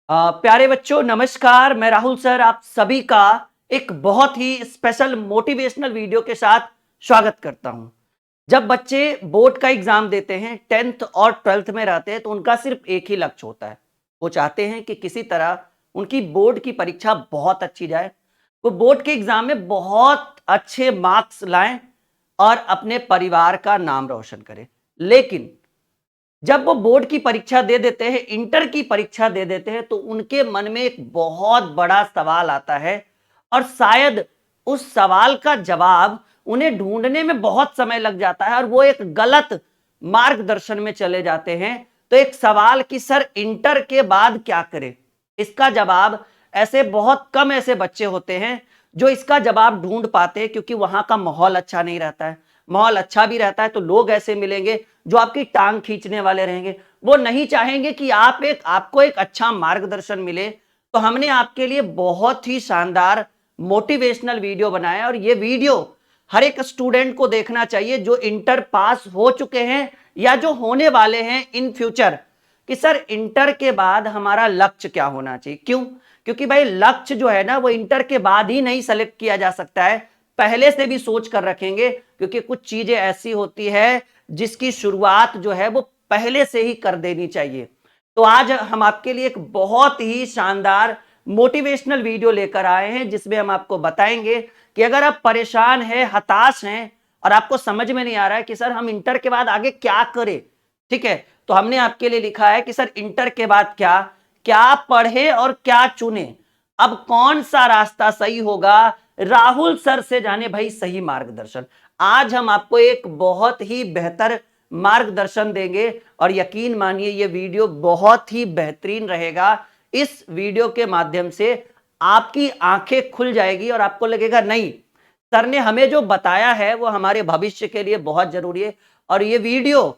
प्यारे बच्चों नमस्कार। मैं राहुल सर आप सभी का एक बहुत ही स्पेशल मोटिवेशनल वीडियो के साथ स्वागत करता हूं। जब बच्चे बोर्ड का एग्जाम देते हैं 10th और 12th में रहते हैं तो उनका सिर्फ एक ही लक्ष्य होता है। वो चाहते हैं कि किसी तरह उनकी बोर्ड की परीक्षा बहुत अच्छी जाए, वो बोर्ड के एग्जाम में बहुत अच्छे मार्क्स लाएं और अपने परिवार का नाम रोशन करें। लेकिन जब वो बोर्ड की परीक्षा दे देते हैं, इंटर की परीक्षा दे देते हैं, तो उनके मन में एक बहुत बड़ा सवाल आता है और शायद उस सवाल का जवाब उन्हें ढूंढने में बहुत समय लग जाता है और वो एक गलत मार्गदर्शन में चले जाते हैं। तो एक सवाल कि सर इंटर के बाद क्या करें, इसका जवाब ऐसे बहुत कम ऐसे बच्चे होते हैं जो इसका जवाब ढूंढ पाते हैं, क्योंकि वहां का माहौल अच्छा नहीं रहता है। माहौल अच्छा भी रहता है तो लोग ऐसे मिलेंगे जो आपकी टांग खींचने वाले रहेंगे, वो नहीं चाहेंगे कि आपको एक अच्छा मार्गदर्शन मिले। तो हमने आपके लिए बहुत ही शानदार मोटिवेशनल वीडियो बनाया और ये वीडियो हर एक स्टूडेंट को देखना चाहिए जो इंटर पास हो चुके हैं या जो होने वाले हैं इन फ्यूचर, कि सर इंटर के बाद हमारा लक्ष्य क्या होना चाहिए। क्यों? क्योंकि भाई लक्ष्य जो है ना वो इंटर के बाद ही नहीं सेलेक्ट किया जा सकता है, पहले से भी सोच कर रखेंगे, क्योंकि कुछ चीजें ऐसी होती है जिसकी शुरुआत जो है वो पहले से ही कर देनी चाहिए। तो आज हम आपके लिए एक बहुत ही शानदार मोटिवेशनल वीडियो लेकर आए हैं जिसमें हम आपको बताएंगे कि अगर आप परेशान हैं, हताश हैं और आपको समझ में नहीं आ रहा है कि सर हम इंटर के बाद आगे क्या करें, ठीक है, तो हमने आपके लिए लिखा है कि सर इंटर के बाद क्या क्या पढ़े और क्या चुने, अब कौन सा रास्ता सही होगा, राहुल सर से जाने भाई सही मार्गदर्शन। आज हम आपको एक बहुत ही बेहतर मार्गदर्शन देंगे और यकीन मानिए ये वीडियो बहुत ही बेहतरीन रहेगा। इस वीडियो के माध्यम से आपकी आंखें खुल जाएगी और आपको लगेगा नहीं, सर ने हमें जो बताया है वो हमारे भविष्य के लिए बहुत जरूरी है। और ये वीडियो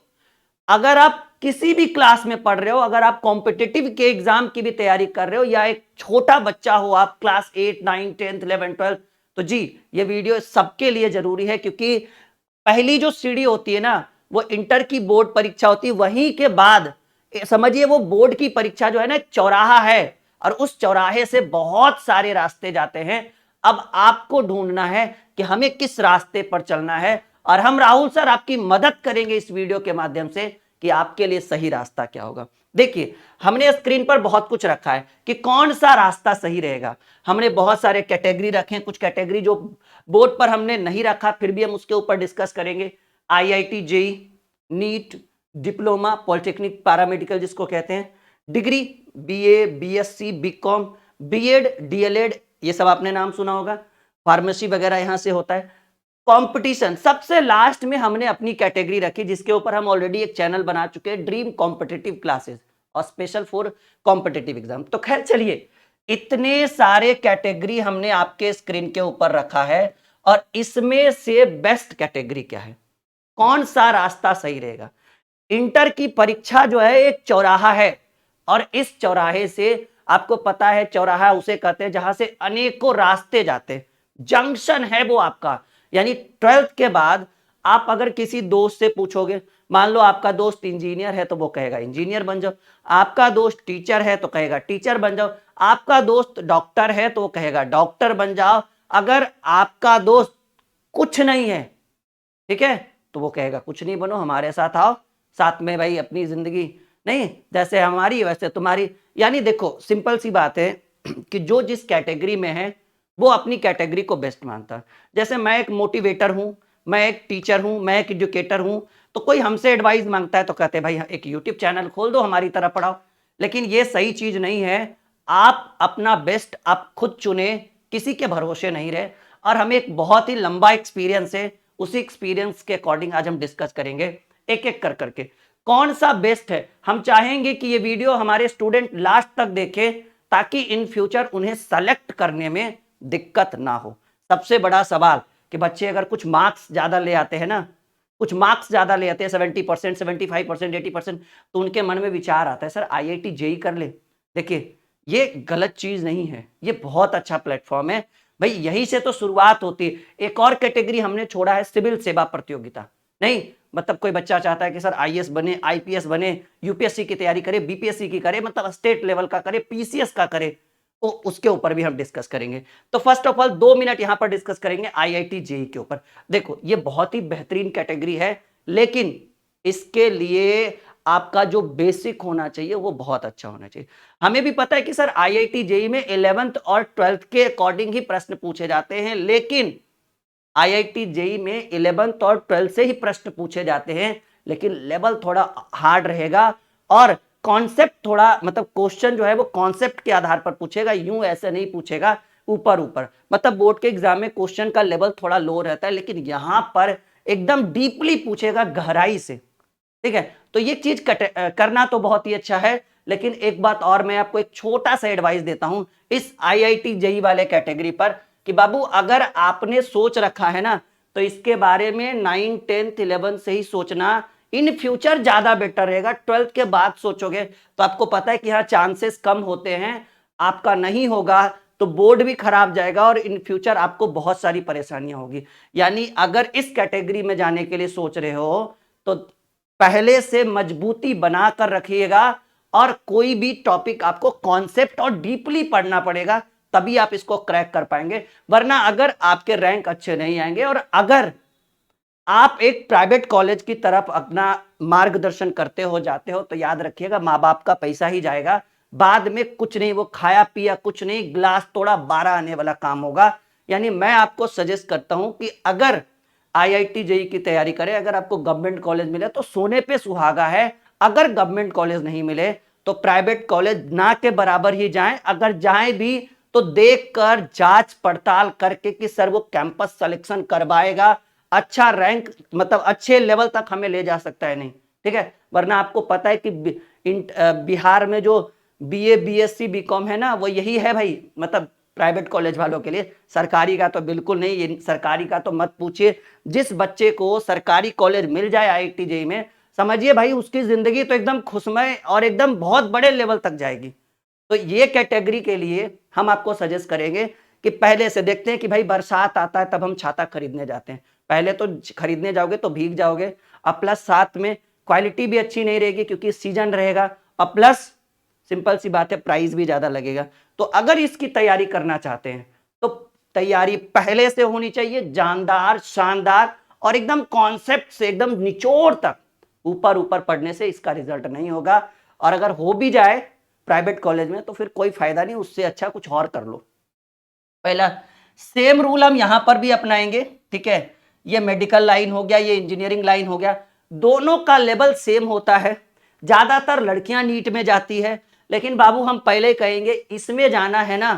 अगर आप किसी भी क्लास में पढ़ रहे हो, अगर आप कॉम्पिटिटिव के एग्जाम की भी तैयारी कर रहे हो या एक छोटा बच्चा हो, आप क्लास 8 9 10 11 12, तो जी ये वीडियो सबके लिए जरूरी है। क्योंकि पहली जो सीढ़ी होती है ना वो इंटर की बोर्ड परीक्षा होती है, वहीं के बाद समझिए वो बोर्ड की परीक्षा जो है ना एक चौराहा है और उस चौराहे से बहुत सारे रास्ते जाते हैं। अब आपको ढूंढना है कि हमें किस रास्ते पर चलना है और हम राहुल सर आपकी मदद करेंगे इस वीडियो के माध्यम से कि आपके लिए सही रास्ता क्या होगा। देखिए हमने स्क्रीन पर बहुत कुछ रखा है कि कौन सा रास्ता सही रहेगा। हमने बहुत सारे कैटेगरी रखे हैं, कुछ कैटेगरी जो बोर्ड पर हमने नहीं रखा फिर भी हम उसके ऊपर डिस्कस करेंगे। IIT JEE, NEET, diploma, polytechnic, paramedical जिसको कहते हैं, degree BA, BSc, BCom, BEd, DElEd, ये सब आपने नाम सुना होगा, फार्मेसी वगैरह यहां से होता है। कंपटीशन सबसे लास्ट में हमने अपनी कैटेगरी रखी जिसके ऊपर हम ऑलरेडी एक चैनल बना चुके हैं, ड्रीम कॉम्पिटिटिव क्लासेस और स्पेशल फॉर कॉम्पिटिटिव एग्जाम। तो खैर चलिए, इतने सारे कैटेगरी हमने आपके स्क्रीन के ऊपर रखा है और इसमें से बेस्ट कैटेगरी क्या है, कौन सा रास्ता सही रहेगा। इंटर की परीक्षा जो है एक चौराहा है और इस चौराहे से आपको पता है चौराहा उसे कहते हैं जहां से अनेकों रास्ते जाते हैं, जंक्शन है वो आपका। यानी 12th के बाद आप अगर किसी दोस्त से पूछोगे, मान लो आपका दोस्त इंजीनियर है तो वो कहेगा इंजीनियर बन जाओ, आपका दोस्त टीचर है तो कहेगा टीचर बन जाओ, आपका दोस्त डॉक्टर है तो वो कहेगा डॉक्टर बन जाओ, अगर आपका दोस्त कुछ नहीं है, ठीक है, तो वो कहेगा कुछ नहीं बनो, हमारे साथ आओ, साथ में भाई अपनी जिंदगी नहीं जैसे हमारी वैसे तुम्हारी। यानी देखो सिंपल सी बात है कि जो जिस कैटेगरी में है वो अपनी कैटेगरी को बेस्ट मानता है। जैसे मैं एक मोटिवेटर हूं, मैं एक टीचर हूं, मैं एक एजुकेटर हूं, तो कोई हमसे एडवाइस मांगता है तो कहते हैं भाई एक यूट्यूब चैनल खोल दो हमारी तरह पढ़ाओ। लेकिन ये सही चीज नहीं है। आप अपना बेस्ट आप खुद चुने, किसी के भरोसे नहीं रहे। और हमें एक बहुत ही लंबा एक्सपीरियंस है, उसी एक्सपीरियंस के अकॉर्डिंग आज हम डिस्कस करेंगे एक एक कर करके कौन सा बेस्ट है। हम चाहेंगे कि ये वीडियो हमारे स्टूडेंट लास्ट तक देखें ताकि इन फ्यूचर उन्हें सेलेक्ट करने में दिक्कत ना हो। सबसे बड़ा सवाल कि बच्चे अगर कुछ मार्क्स ज्यादा ले आते हैं ना, कुछ मार्क्स ज्यादा ले आते हैं 70%, 75%, 80%, तो उनके मन में विचार आता है सर आईआईटी जेई कर ले। देखिए ये गलत चीज नहीं है, ये बहुत अच्छा प्लेटफॉर्म है भाई, यहीं से तो शुरुआत होती है। एक और कैटेगरी हमने छोड़ा है सिविल सेवा प्रतियोगिता, नहीं मतलब कोई बच्चा चाहता है कि सर आईएएस बने, आईपीएस बने, यूपीएससी की तैयारी करे, बीपीएससी की करे, मतलब स्टेट लेवल का करे, पीसीएस का करे, तो उसके ऊपर भी हम डिस्कस करेंगे। तो फर्स्ट ऑफ ऑल 2 मिनट यहां पर डिस्कस करेंगे आईआईटी जेईई के ऊपर। देखो ये बहुत ही बेहतरीन कैटेगरी है, लेकिन इसके लिए आपका जो बेसिक होना चाहिए वो बहुत अच्छा होना चाहिए। हमें भी पता है कि सर आईआईटी जेईई में 11th और 12th के अकॉर्डिंग ही प्रश्न पूछे जाते हैं, लेकिन आईआईटी जेईई में 11th और 12th से ही प्रश्न पूछे जाते हैं, लेकिन लेवल थोड़ा हार्ड रहेगा और कॉन्सेप्ट थोड़ा, मतलब क्वेश्चन जो है वो कॉन्सेप्ट के आधार पर पूछेगा, यूं ऐसे नहीं पूछेगा ऊपर ऊपर। मतलब बोर्ड के एग्जाम में क्वेश्चन का लेवल थोड़ा लो रहता है, लेकिन यहां पर एकदम डीपली पूछेगा, गहराई से। ठीक है, तो ये चीज करना तो बहुत ही अच्छा है, लेकिन एक बात और मैं आपको एक छोटा सा एडवाइस देता हूं इस आईआईटी जेईई वाले कैटेगरी पर, कि बाबू अगर आपने सोच रखा है ना, तो इसके बारे में 9, 10th, 11th से ही सोचना इन फ्यूचर ज्यादा बेटर रहेगा। 12th के बाद सोचोगे तो आपको पता है कि हाँ चांसेस कम होते हैं, आपका नहीं होगा तो बोर्ड भी खराब जाएगा और इन फ्यूचर आपको बहुत सारी परेशानियां होगी। यानी अगर इस कैटेगरी में जाने के लिए सोच रहे हो तो पहले से मजबूती बनाकर रखिएगा, और कोई भी टॉपिक आपको कॉन्सेप्ट और डीपली पढ़ना पड़ेगा, तभी आप इसको क्रैक कर पाएंगे। वरना अगर आपके रैंक अच्छे नहीं आएंगे और अगर आप एक प्राइवेट कॉलेज की तरफ अपना मार्गदर्शन करते हो जाते हो, तो याद रखिएगा माँ बाप का पैसा ही जाएगा, बाद में कुछ नहीं, वो खाया पिया कुछ नहीं, ग्लास तोड़ा 12 आने वाला काम होगा। यानी मैं आपको सजेस्ट करता हूं कि अगर आईआईटी जेईई की तैयारी करें, अगर आपको गवर्नमेंट कॉलेज मिले तो सोने पे सुहागा है, अगर गवर्नमेंट कॉलेज नहीं मिले तो प्राइवेट कॉलेज ना के बराबर ही जाएं, अगर जाएं भी तो देखकर जांच पड़ताल करके कि सर वो कैंपस सिलेक्शन करवाएगा, अच्छा रैंक, मतलब अच्छे लेवल तक हमें ले जा सकता है नहीं। ठीक है, वरना आपको पता है कि बिहार में जो बीए बीएससी बीकॉम है ना, वो यही है भाई, मतलब प्राइवेट कॉलेज वालों के लिए। सरकारी का तो बिल्कुल नहीं, ये सरकारी का तो मत पूछिए। जिस बच्चे को सरकारी कॉलेज मिल जाए आईआईटी जेईई में, समझिए भाई उसकी जिंदगी तो एकदम खुशमय और एकदम बहुत बड़े लेवल तक जाएगी। तो ये कैटेगरी के लिए हम आपको सजेस्ट करेंगे कि पहले से देखते हैं कि भाई बरसात आता है तब हम छाता खरीदने जाते हैं, पहले तो खरीदने जाओगे तो भीग जाओगे, और प्लस साथ में क्वालिटी भी अच्छी नहीं रहेगी क्योंकि सीजन रहेगा, और प्लस सिंपल सी बात है प्राइस भी ज्यादा लगेगा। तो अगर इसकी तैयारी करना चाहते हैं तो तैयारी पहले से होनी चाहिए, जानदार, शानदार, और एकदम कॉन्सेप्ट से एकदम निचोड़ तक, ऊपर ऊपर पढ़ने से इसका रिजल्ट नहीं होगा। और अगर हो भी जाए प्राइवेट कॉलेज में तो फिर कोई फायदा नहीं, उससे अच्छा कुछ और कर लो। पहला सेम रूल हम यहां पर भी अपनाएंगे। ठीक है, ये मेडिकल लाइन हो गया, ये इंजीनियरिंग लाइन हो गया, दोनों का लेवल सेम होता है। ज्यादातर लड़कियां नीट में जाती है, लेकिन बाबू हम पहले कहेंगे इसमें जाना है ना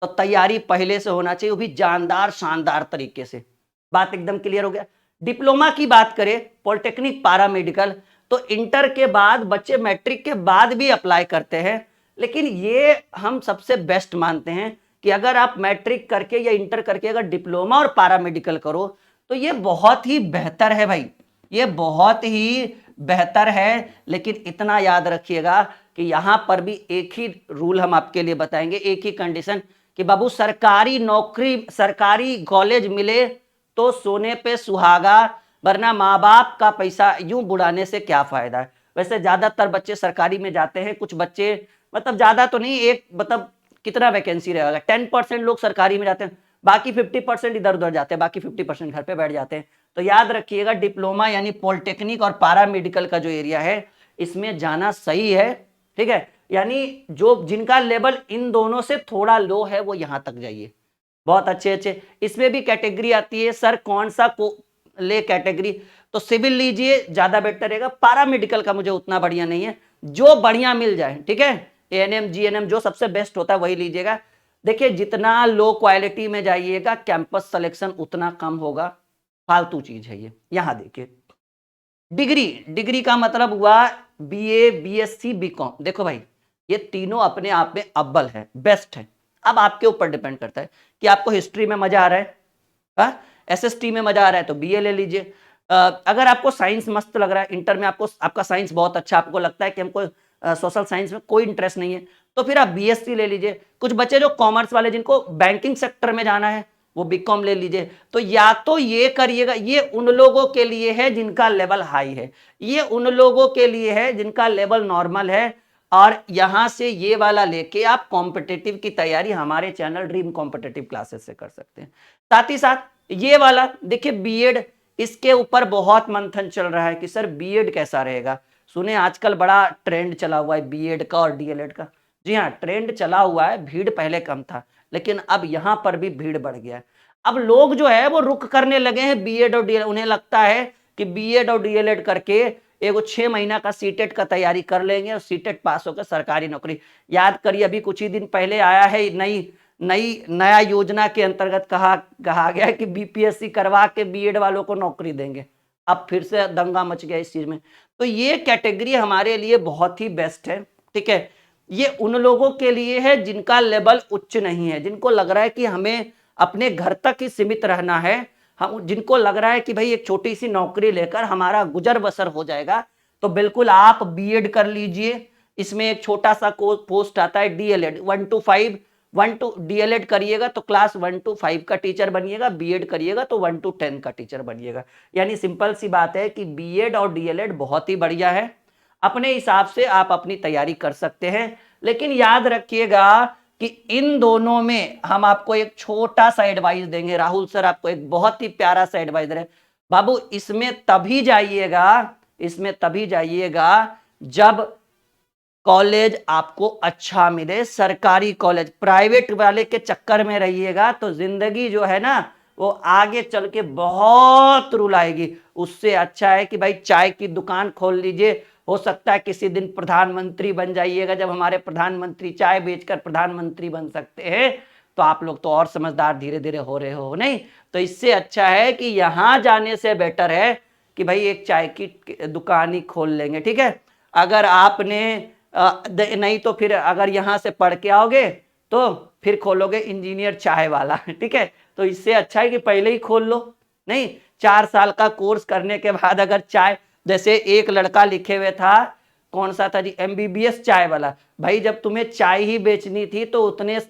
तो तैयारी पहले से होना चाहिए, वो भी जानदार शानदार तरीके से। बात एकदम क्लियर हो गया। डिप्लोमा की बात करें, पॉलिटेक्निक पारा मेडिकल, तो इंटर के बाद बच्चे मैट्रिक के बाद भी अप्लाई करते हैं, लेकिन ये हम सबसे बेस्ट मानते हैं कि अगर आप मैट्रिक करके या इंटर करके अगर डिप्लोमा और पारा मेडिकल करो तो ये बहुत ही बेहतर है भाई, ये बहुत ही बेहतर है। लेकिन इतना याद रखिएगा कि यहां पर भी एक ही रूल हम आपके लिए बताएंगे, एक ही कंडीशन, कि बाबू सरकारी नौकरी, सरकारी कॉलेज मिले तो सोने पे सुहागा, वरना माँ बाप का पैसा यूं बुड़ाने से क्या फायदा है। वैसे ज्यादातर बच्चे सरकारी में जाते हैं, कुछ बच्चे, मतलब ज्यादा तो नहीं, एक मतलब कितना वैकेंसी रहेगा, 10% लोग सरकारी में जाते हैं, बाकी 50% इधर उधर जाते हैं, बाकी 50% घर पे बैठ जाते हैं। तो याद रखिएगा डिप्लोमा यानी पॉलिटेक्निक और पारा मेडिकल का जो एरिया है इसमें जाना सही है। ठीक है, यानी जो जिनका लेवल इन दोनों से थोड़ा लो है वो यहां तक जाइए। बहुत अच्छे अच्छे इसमें भी कैटेगरी आती है, सर कौन सा को ले कैटेगरी, तो सिविल लीजिए ज्यादा बेटर रहेगा। पारा मेडिकल का मुझे उतना बढ़िया नहीं है, जो बढ़िया मिल जाए। ठीक है, एएनएम जीएनएम जो सबसे बेस्ट होता है वही लीजिएगा। देखिए जितना लो क्वालिटी में जाइएगा कैंपस सिलेक्शन उतना कम होगा, फालतू चीज है ये। यहां देखिए डिग्री, डिग्री का मतलब हुआ बीए बीएससी बीकॉम। देखो भाई ये तीनों अपने आप में अव्वल है, बेस्ट है। अब आपके ऊपर डिपेंड करता है कि आपको हिस्ट्री में मजा आ रहा है, एसएसटी में मजा आ रहा है तो बीए ले लीजिए। अगर आपको साइंस मस्त लग रहा है, इंटर में आपको आपका साइंस बहुत अच्छा, आपको लगता है कि हमको सोशल साइंस में कोई इंटरेस्ट नहीं है, तो फिर आप बीएससी ले लीजिए। कुछ बच्चे जो कॉमर्स वाले जिनको बैंकिंग सेक्टर में जाना है, वो बीकॉम ले लीजिए। तो या तो ये करिएगा, ये उन लोगों के लिए है जिनका लेवल हाई है, ये उन लोगों के लिए है जिनका लेवल नॉर्मल है। और यहां से ये वाला लेके आप कॉम्पिटिटिव की तैयारी हमारे चैनल ड्रीम कॉम्पिटिटिव क्लासेस से कर सकते हैं। साथ ही साथ ये वाला देखिए बीएड, इसके ऊपर बहुत मंथन चल रहा है कि सर बीएड कैसा रहेगा। सुने आजकल बड़ा ट्रेंड चला हुआ है बीएड का और डीएलएड का। जी हाँ, ट्रेंड चला हुआ है, भीड़ पहले कम था लेकिन अब यहां पर भी भीड़ बढ़ गया है। अब लोग जो है वो रुक करने लगे हैं बीएड और डीएलएड। उन्हें लगता है कि बीएड और डीएलएड करके एगो 6 महीना का सीटेट का तैयारी कर लेंगे और सीटेट पास होकर सरकारी नौकरी। याद करिए अभी कुछ ही दिन पहले आया है नया योजना के अंतर्गत कहा गया कि बीपीएससी करवा के बीएड वालों को नौकरी देंगे। अब फिर से दंगा मच गया इस चीज में। तो ये कैटेगरी हमारे लिए बहुत ही बेस्ट है, ठीक है। ये उन लोगों के लिए है जिनका लेवल उच्च नहीं है, जिनको लग रहा है कि हमें अपने घर तक ही सीमित रहना है, हम जिनको लग रहा है कि भाई एक छोटी सी नौकरी लेकर हमारा गुजर बसर हो जाएगा, तो बिल्कुल आप बीएड कर लीजिए। इसमें एक छोटा सा पोस्ट आता है डीएलएड 1 to 5, डीएलएड करिएगा तो क्लास 1 to 5 का टीचर बनिएगा, बीएड करिएगा तो 1 to 10 का टीचर बनिएगा। यानी सिंपल सी बात है कि बीएड और डीएलएड बहुत ही बढ़िया है, अपने हिसाब से आप अपनी तैयारी कर सकते हैं। लेकिन याद रखिएगा कि इन दोनों में हम आपको एक छोटा सा एडवाइस देंगे। राहुल सर आपको एक बहुत ही प्यारा सा एडवाइस दे रहे हैं, बाबू इसमें तभी जाइएगा जब कॉलेज आपको अच्छा मिले, सरकारी कॉलेज। प्राइवेट वाले के चक्कर में रहिएगा तो जिंदगी जो है ना वो आगे चल के बहुत रुलाएगी। उससे अच्छा है कि भाई चाय की दुकान खोल लीजिए, हो सकता है किसी दिन प्रधानमंत्री बन जाइएगा। जब हमारे प्रधानमंत्री चाय बेचकर प्रधानमंत्री बन सकते हैं तो आप लोग तो और समझदार धीरे धीरे हो रहे हो नहीं। तो इससे अच्छा है कि यहां जाने से बेटर है कि भाई एक चाय की दुकान ही खोल लेंगे, ठीक है। अगर आपने नहीं तो फिर अगर यहां से पढ़ के आओगे तो फिर खोलोगे इंजीनियर चाय वाला, ठीक है। तो इससे अच्छा है कि पहले ही खोल लो। नहीं, 4 साल का कोर्स करने के बाद अगर चाय, जैसे एक लड़का लिखे हुए था, कौन सा था जी, एमबीबीएस चाय वाला। भाई जब तुम्हें चाय ही बेचनी थी तो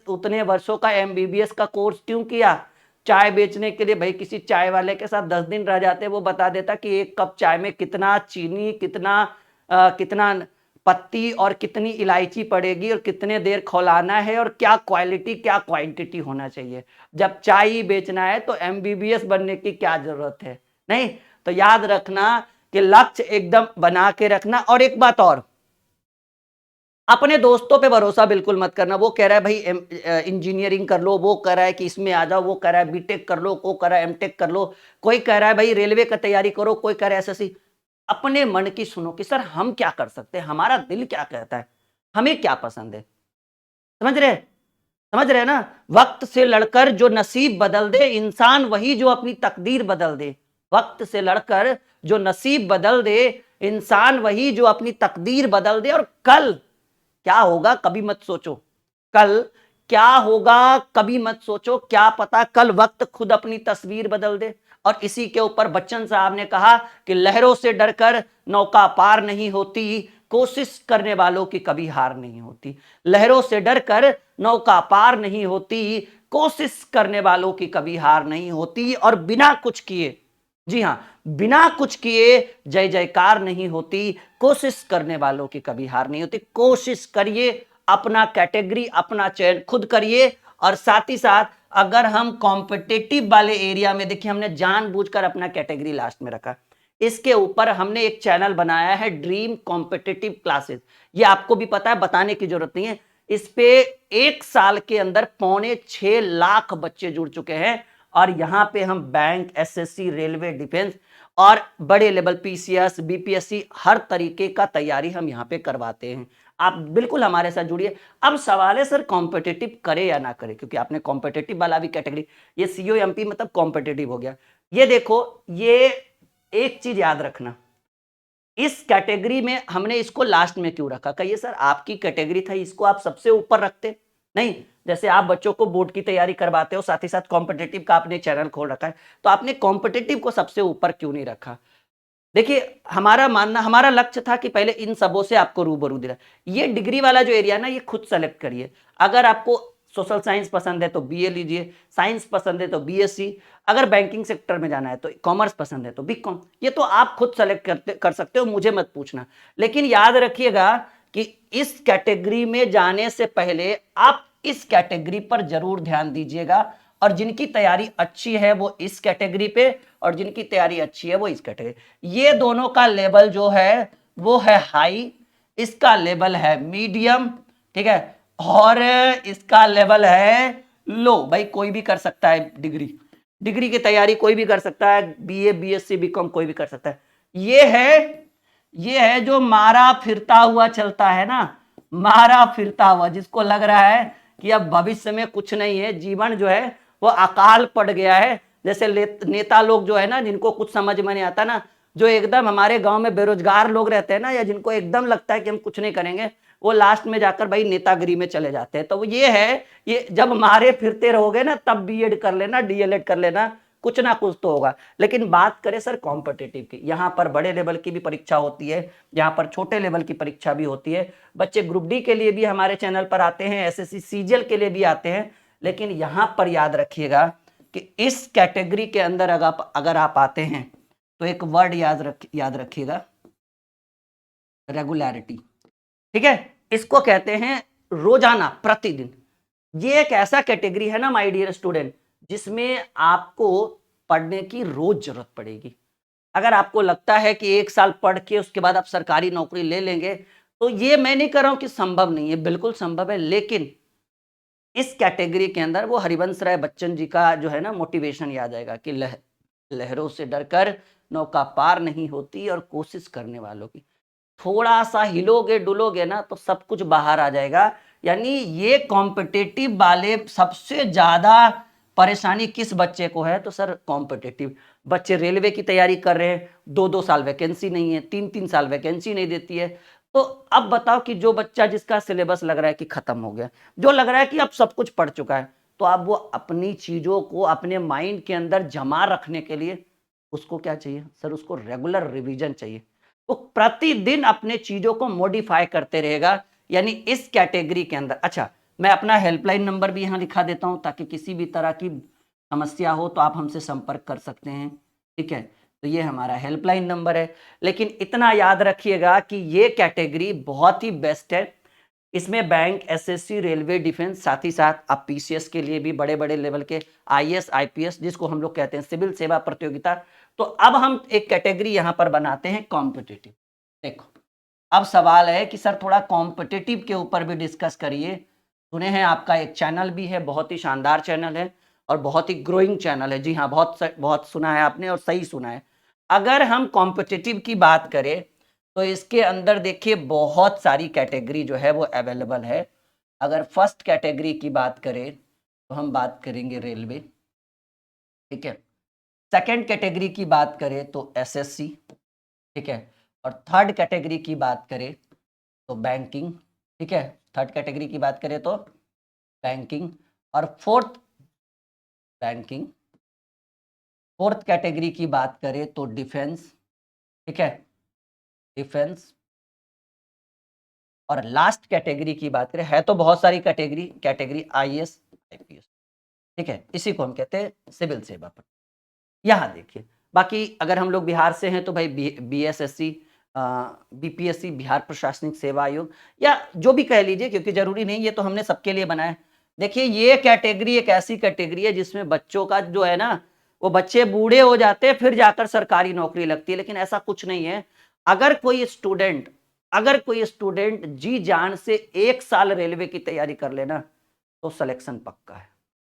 उतने वर्षों का एमबीबीएस का कोर्स क्यों किया चाय बेचने के लिए। भाई किसी चाय वाले के साथ 10 दिन रह जाते, वो बता देता कि एक कप चाय में कितना चीनी, कितना पत्ती और कितनी इलायची पड़ेगी और कितने देर खौलाना है और क्या क्वालिटी क्या क्वांटिटी होना चाहिए। जब चाय ही बेचना है तो एमबीबीएस बनने की क्या जरूरत है। नहीं, तो याद रखना कि लक्ष्य एकदम बना के रखना। और एक बात और, अपने दोस्तों पे भरोसा बिल्कुल मत करना। वो कह रहा है भाई इंजीनियरिंग कर लो, वो कह रहा है कि इसमें आ जाओ, वो कह रहा है बीटेक कर लो, वो कह रहा है एमटेक कर लो, कोई कह रहा है भाई रेलवे का तैयारी करो, कोई कह रहा है एसएससी। अपने मन की सुनो कि सर हम क्या कर सकते हैं, हमारा दिल क्या कहता है, हमें क्या पसंद है। समझ रहे ना। वक्त से लड़कर जो नसीब बदल दे इंसान, वही जो अपनी तकदीर बदल दे। वक्त से लड़कर जो नसीब बदल दे इंसान, वही जो अपनी तकदीर बदल दे। और कल क्या होगा कभी मत सोचो, कल क्या होगा कभी मत सोचो, क्या पता कल वक्त खुद अपनी तस्वीर बदल दे। और इसी के ऊपर बच्चन साहब ने कहा कि लहरों से डरकर नौका पार नहीं होती, कोशिश करने वालों की कभी हार नहीं होती। लहरों से डरकर नौका पार नहीं होती, कोशिश करने वालों की कभी हार नहीं होती। और बिना कुछ किए, जी हां, बिना कुछ किए जय जयकार नहीं होती, कोशिश करने वालों की कभी हार नहीं होती। कोशिश करिए, अपना कैटेगरी अपना चयन खुद करिए। और साथ ही साथ अगर हम कॉम्पिटिटिव वाले एरिया में, देखिए हमने जानबूझकर अपना कैटेगरी लास्ट में रखा, इसके ऊपर हमने एक चैनल बनाया है ड्रीम कॉम्पिटिटिव क्लासेस। ये आपको भी पता है, बताने की जरूरत नहीं है। इस पे 1 साल के अंदर 6.25 लाख बच्चे जुड़ चुके हैं। और यहां पे हम बैंक, एसएससी, रेलवे, डिफेंस और बड़े लेवल पीसीएस, बीपीएससी, हर तरीके का तैयारी हम यहां पे करवाते हैं। आप बिल्कुल हमारे साथ जुड़िए। अब सवाल है सर कॉम्पिटिटिव करे या ना करे, क्योंकि आपने कॉम्पिटिटिव वाला भी कैटेगरी, ये सीओएमपी मतलब कॉम्पिटिटिव हो गया। ये देखो, ये एक चीज याद रखना, इस कैटेगरी में हमने इसको लास्ट में क्यों रखा। कहिए सर आपकी कैटेगरी था, इसको आप सबसे ऊपर रखते नहीं। जैसे आप बच्चों को बोर्ड की तैयारी करवाते हो, साथ ही साथ कॉम्पिटिटिव का आपने चैनल खोल रखा है, तो आपने कॉम्पिटिटिव को सबसे ऊपर क्यों नहीं रखा। देखिए हमारा मानना, हमारा लक्ष्य था कि पहले इन सबों से आपको रूबरू दिला। ये डिग्री वाला जो एरिया ना, ये खुद सेलेक्ट करिए। अगर आपको सोशल साइंस पसंद है तो बीए लीजिए, साइंस पसंद है तो बीएससी, अगर बैंकिंग सेक्टर में जाना है तो कॉमर्स पसंद है तो बीकॉम। ये तो आप खुद सेलेक्ट कर सकते हो, मुझे मत पूछना। लेकिन याद रखिएगा कि इस कैटेगरी में जाने से पहले आप इस कैटेगरी पर जरूर ध्यान दीजिएगा, और जिनकी तैयारी अच्छी है वो इस कैटेगरी पे, और जिनकी तैयारी अच्छी है वो इस कैटेगरी। ये दोनों का लेवल जो है वो है हाई, इसका लेवल है मीडियम, ठीक है, और इसका लेवल है लो। भाई कोई भी कर सकता है डिग्री की तैयारी, कोई भी कर सकता है, बीए बीएससी बीकॉम कोई भी कर सकता है। ये है जो मारा फिरता हुआ चलता है ना, मारा फिरता हुआ, जिसको लग रहा है कि अब भविष्य में कुछ नहीं है, जीवन जो है वो अकाल पड़ गया है। जैसे नेता लोग जो है ना, जिनको कुछ समझ में नहीं आता ना, जो एकदम हमारे गांव में बेरोजगार लोग रहते हैं ना, या जिनको एकदम लगता है कि हम कुछ नहीं करेंगे, वो लास्ट में जाकर भाई नेतागिरी में चले जाते हैं। तो वो ये है, ये जब मारे फिरते रहोगे ना, तब बीएड कर लेना, डीएलएड कर लेना, कुछ ना कुछ तो होगा। लेकिन बात करें सर कॉम्पिटिटिव की, यहाँ पर बड़े लेवल की भी परीक्षा होती है, यहाँ पर छोटे लेवल की परीक्षा भी होती है। बच्चे ग्रुप डी के लिए भी हमारे चैनल पर आते हैं, एसएससी सीजीएल के लिए भी आते हैं। लेकिन यहां पर याद रखिएगा कि इस कैटेगरी के अंदर अगर आप आते हैं तो एक वर्ड याद रखिएगा, रेगुलरिटी। ठीक है, इसको कहते हैं रोजाना, प्रतिदिन। ये एक ऐसा कैटेगरी है ना माय डियर स्टूडेंट, जिसमें आपको पढ़ने की रोज जरूरत पड़ेगी। अगर आपको लगता है कि 1 साल पढ़ के उसके बाद आप सरकारी नौकरी ले लेंगे, तो ये मैं नहीं कर रहा हूं कि संभव नहीं है, बिल्कुल संभव है। लेकिन इस कैटेगरी के अंदर वो हरिवंश राय बच्चन जी का जो है ना मोटिवेशन याद आएगा कि लहरों से डरकर नौका पार नहीं होती, और कोशिश करने वालों की। थोड़ा सा हिलोगे डुलोगे ना तो सब कुछ बाहर आ जाएगा। यानी ये कॉम्पिटिटिव वाले सबसे ज्यादा परेशानी किस बच्चे को है, तो सर कॉम्पिटिटिव बच्चे रेलवे की तैयारी कर रहे हैं, 2-2 साल वैकेंसी नहीं है, 3-3 साल वैकेंसी नहीं देती है। तो अब बताओ कि जो बच्चा जिसका सिलेबस लग रहा है कि खत्म हो गया, जो लग रहा है कि अब सब कुछ पढ़ चुका है, तो अब वो अपनी चीजों को अपने माइंड के अंदर जमा रखने के लिए उसको क्या चाहिए सर, उसको रेगुलर रिवीजन चाहिए। वो प्रतिदिन अपने चीजों को मॉडिफाई करते रहेगा, यानी इस कैटेगरी के अंदर। अच्छा, मैं अपना हेल्पलाइन नंबर भी यहां लिखा देता हूं, ताकि किसी भी तरह की समस्या हो तो आप हमसे संपर्क कर सकते हैं। ठीक है, तो ये हमारा हेल्पलाइन नंबर है। लेकिन इतना याद रखिएगा कि ये कैटेगरी बहुत ही बेस्ट है। इसमें बैंक, एसएससी, रेलवे, डिफेंस, साथ ही साथ आप पीसीएस के लिए भी बड़े बड़े लेवल के आईएएस, आईपीएस, जिसको हम लोग कहते हैं सिविल सेवा प्रतियोगिता। तो अब हम एक कैटेगरी यहां पर बनाते हैं कॉम्पिटिटिव। देखो, अब सवाल है कि सर थोड़ा कॉम्पिटिटिव के ऊपर भी डिस्कस करिए। सुने हैं आपका एक चैनल भी है, बहुत ही शानदार चैनल है और बहुत ही ग्रोइंग चैनल है। जी हाँ, बहुत सुना है आपने और सही सुना है। अगर हम कॉम्पिटिटिव की बात करें तो इसके अंदर देखिए बहुत सारी कैटेगरी जो है वो अवेलेबल है। अगर फर्स्ट कैटेगरी की बात करें तो हम बात करेंगे रेलवे, ठीक है। सेकंड कैटेगरी की बात करें तो एसएससी, ठीक है। और थर्ड कैटेगरी की बात करें तो बैंकिंग, ठीक है। थर्ड कैटेगरी की बात करें तो बैंकिंग, और बैंकिंग फोर्थ कैटेगरी की बात करें तो डिफेंस, ठीक है, डिफेंस। और लास्ट कैटेगरी की बात करें, है तो बहुत सारी कैटेगरी आईएएस, आईपीएस, ठीक है। इसी को हम कहते हैं सिविल सेवा पर। यहाँ देखिए, बाकी अगर हम लोग बिहार से हैं तो भाई बीएसएससी, बीपीएससी, बिहार प्रशासनिक सेवा आयोग, या जो भी कह लीजिए, क्योंकि जरूरी नहीं, ये तो हमने सबके लिए बनाया है। देखिए ये कैटेगरी एक ऐसी कैटेगरी है जिसमें बच्चों का जो है ना, वो बच्चे बूढ़े हो जाते हैं फिर जाकर सरकारी नौकरी लगती है। लेकिन ऐसा कुछ नहीं है। अगर कोई स्टूडेंट जी जान से 1 साल रेलवे की तैयारी कर लेना तो सिलेक्शन पक्का है,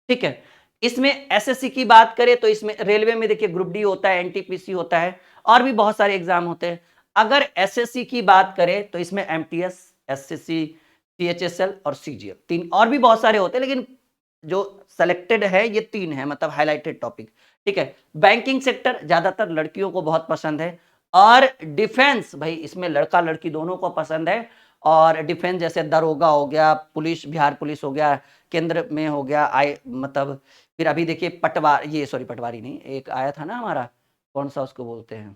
ठीक है। इसमें एसएससी की बात करें तो इसमें रेलवे में देखिए ग्रुप डी होता है, एनटीपीसी होता है, और भी बहुत सारे एग्जाम होते हैं। अगर एसएससी की बात करें तो इसमें एमटीएस, एसएससी, सीएचएसएल और सीजीएल, 3 और भी बहुत सारे होते हैं, लेकिन जो सेलेक्टेड है ये 3 है, मतलब हाईलाइटेड टॉपिक, ठीक है। बैंकिंग सेक्टर ज्यादातर लड़कियों को बहुत पसंद है, और डिफेंस भाई इसमें लड़का लड़की दोनों को पसंद है। और डिफेंस जैसे दरोगा हो गया, पुलिस, बिहार पुलिस हो गया, केंद्र में हो गया, मतलब फिर अभी देखिए पटवारी नहीं, एक आया था ना हमारा, कौन सा उसको बोलते हैं,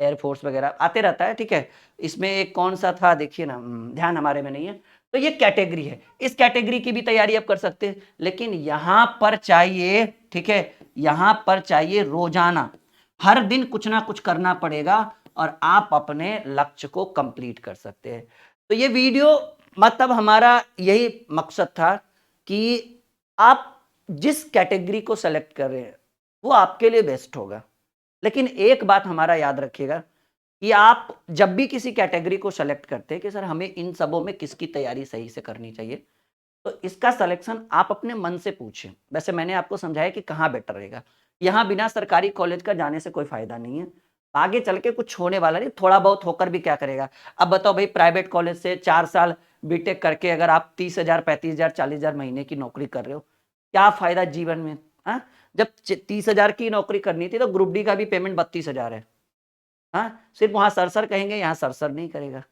एयरफोर्स वगैरह आते रहता है, ठीक है। इसमें एक कौन सा था देखिए ना, ध्यान हमारे में नहीं है। तो ये कैटेगरी है, इस कैटेगरी की भी तैयारी आप कर सकते हैं, लेकिन यहां पर चाहिए, ठीक है, यहां पर चाहिए रोजाना हर दिन कुछ ना कुछ करना पड़ेगा और आप अपने लक्ष्य को कंप्लीट कर सकते हैं। तो ये वीडियो मतलब हमारा यही मकसद था कि आप जिस कैटेगरी को सेलेक्ट कर रहे हैं वो आपके लिए बेस्ट होगा, लेकिन एक बात हमारा याद रखिएगा कि आप जब भी किसी कैटेगरी को सेलेक्ट करते हैं कि सर हमें इन सबों में किसकी तैयारी सही से करनी चाहिए, तो इसका सिलेक्शन आप अपने मन से पूछें। वैसे मैंने आपको समझाया कि कहाँ बेटर रहेगा। यहाँ बिना सरकारी कॉलेज का जाने से कोई फायदा नहीं है, आगे चल के कुछ होने वाला नहीं, थोड़ा बहुत होकर भी क्या करेगा। अब बताओ भाई, प्राइवेट कॉलेज से 4 साल बीटेक करके अगर आप 30,000, 35,000, 40,000 महीने की नौकरी कर रहे हो, क्या फायदा जीवन में? हाँ, जब 30,000 की नौकरी करनी थी तो ग्रुप डी का भी पेमेंट 32,000 है। हाँ, सिर्फ वहां सर कहेंगे, यहाँ सर नहीं करेगा।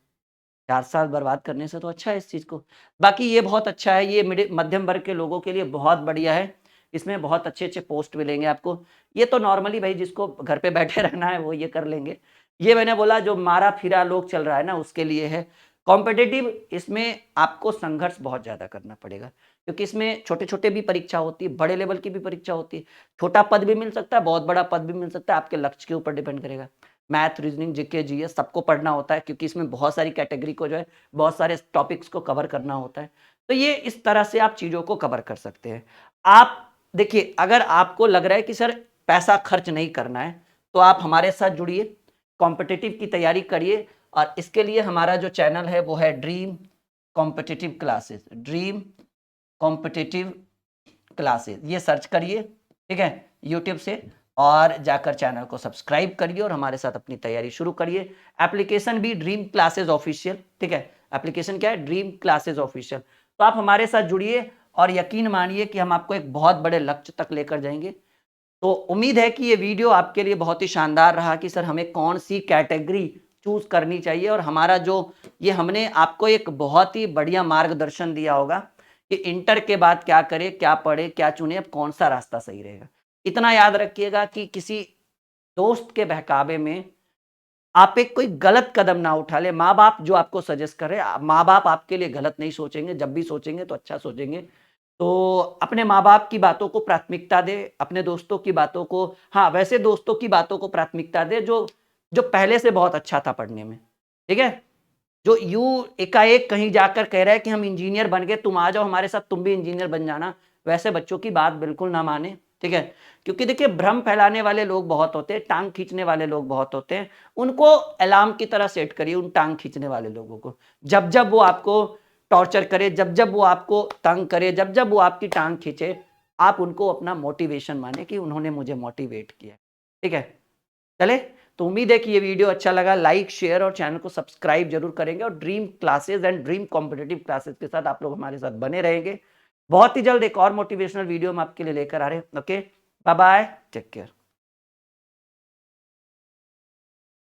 4 साल बर्बाद करने से तो अच्छा है इस चीज़ को। बाकी ये बहुत अच्छा है, ये मध्यम वर्ग के लोगों के लिए बहुत बढ़िया है। इसमें बहुत अच्छे-अच्छे पोस्ट मिलेंगे आपको। ये तो नॉर्मली भाई जिसको घर पे बैठे रहना है वो ये कर लेंगे। ये मैंने बोला जो मारा-फिरा लोग चल रहा है ना उसके लिए है। कॉम्पिटिटिव इसमें आपको संघर्ष बहुत ज़्यादा करना पड़ेगा, क्योंकि इसमें छोटे-छोटे भी परीक्षा होती है, बड़े लेवल की भी परीक्षा होती है। छोटा पद भी मिल सकता है, बहुत बड़ा पद भी मिल सकता है, आपके लक्ष्य के ऊपर डिपेंड करेगा। मैथ, रीजनिंग, जीके, जीएस सबको पढ़ना होता है, क्योंकि इसमें बहुत सारी कैटेगरी को जो है बहुत सारे टॉपिक्स को कवर करना होता है। तो ये इस तरह से आप चीज़ों को कवर कर सकते हैं। आप देखिए, अगर आपको लग रहा है कि सर पैसा खर्च नहीं करना है, तो आप हमारे साथ जुड़िए, कॉम्पिटिटिव की तैयारी करिए और इसके लिए हमारा जो चैनल है वो है dream competitive classes. Dream competitive classes ये सर्च करिए, ठीक है, यूट्यूब से, और जाकर चैनल को सब्सक्राइब करिए और हमारे साथ अपनी तैयारी शुरू करिए। एप्लीकेशन भी ड्रीम क्लासेस ऑफिशियल, ठीक है, एप्लीकेशन क्या है? Dream classes official. तो आप हमारे साथ जुड़िए और यकीन मानिए कि हम आपको एक बहुत बड़े लक्ष्य तक लेकर जाएंगे। तो उम्मीद है कि ये वीडियो आपके लिए बहुत ही शानदार रहा कि सर हमें कौन सी कैटेगरी चूज करनी चाहिए, और हमारा जो ये हमने आपको एक बहुत ही बढ़िया मार्गदर्शन दिया होगा कि इंटर के बाद क्या करें, क्या पढ़े, क्या चुने, अब कौन सा रास्ता सही रहेगा। इतना याद रखिएगा कि किसी दोस्त के बहकावे में आप एक कोई गलत कदम ना उठा ले। माँ बाप जो आपको सजेस्ट कर रहे हैं, माँ बाप आपके लिए गलत नहीं सोचेंगे, जब भी सोचेंगे तो अच्छा सोचेंगे। तो अपने माँ बाप की बातों को प्राथमिकता दे, अपने दोस्तों की बातों को, हाँ वैसे दोस्तों की बातों को प्राथमिकता दे जो जो पहले से बहुत अच्छा था पढ़ने में, ठीक है। जो यूं एकाएक कहीं जाकर कह रहा है कि हम इंजीनियर बन गए, तुम आ जाओ हमारे साथ, तुम भी इंजीनियर बन जाना, वैसे बच्चों की बात बिल्कुल ना माने, ठीक है। क्योंकि देखिए भ्रम फैलाने वाले लोग बहुत होते हैं, टांग खींचने वाले लोग बहुत होते हैं, उनको अलार्म की तरह सेट करिए उन टांग खींचने वाले लोगों को। जब जब वो आपको टॉर्चर करे, जब जब वो आपको तंग करे, जब जब वो आपकी टांग खींचे, आप उनको अपना मोटिवेशन माने कि उन्होंने मुझे मोटिवेट किया, ठीक है। चले, तो उम्मीद है कि ये वीडियो अच्छा लगा। लाइक, शेयर और चैनल को सब्सक्राइब जरूर करेंगे, और dream classes and dream competitive classes के साथ आप लोग हमारे साथ बने रहेंगे। बहुत ही जल्द एक और मोटिवेशनल वीडियो हम आपके लिए लेकर आ रहे हैं। Okay, bye bye, take care.